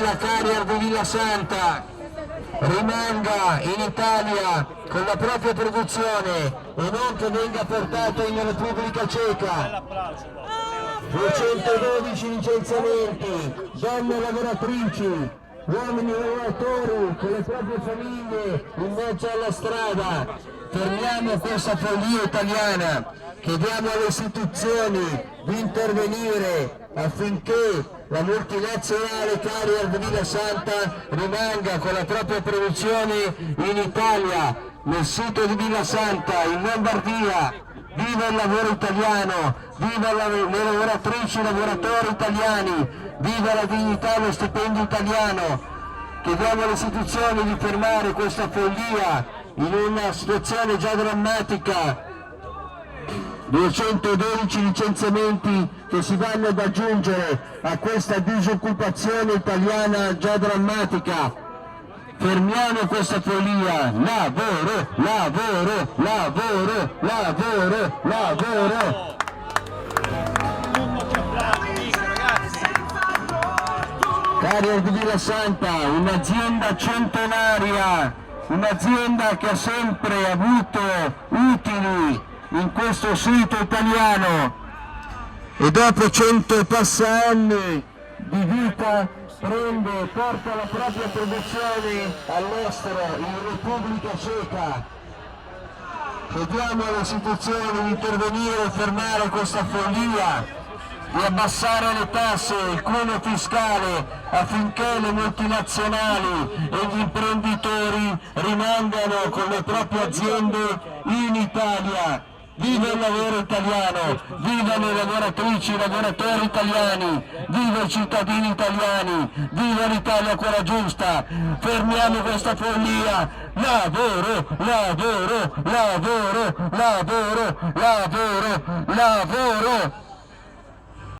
la Carrier di Villasanta rimanga in Italia con la propria produzione e non che venga portata in Repubblica Ceca. 212 licenziamenti, donne lavoratrici, uomini lavoratori con le proprie famiglie in mezzo alla strada. Fermiamo questa follia italiana, chiediamo alle istituzioni di intervenire affinché la multinazionale Carrier di Villasanta rimanga con la propria produzione in Italia, nel sito di Villasanta, in Lombardia. Viva il lavoro italiano, viva le lavoratrici e i lavoratori italiani, viva la dignità e lo stipendio italiano. Chiediamo alle istituzioni di fermare questa follia in una situazione già drammatica. 212 licenziamenti che si vanno ad aggiungere a questa disoccupazione italiana già drammatica. Fermiamo questa follia, lavoro, lavoro, lavoro, lavoro, lavoro. Carrier di Villasanta, un'azienda centenaria, un'azienda che ha sempre avuto utili in questo sito italiano e dopo 100 e passa anni di vita porta la propria produzione all'estero, in Repubblica Ceca. Chiediamo alle istituzioni di intervenire e fermare questa follia, di abbassare le tasse, il cuneo fiscale affinché le multinazionali e gli imprenditori rimangano con le proprie aziende in Italia. Viva il lavoro italiano, viva le lavoratrici e i lavoratori italiani, viva i cittadini italiani, viva l'Italia quella giusta. Fermiamo questa follia. Lavoro, lavoro, lavoro, lavoro, lavoro, lavoro.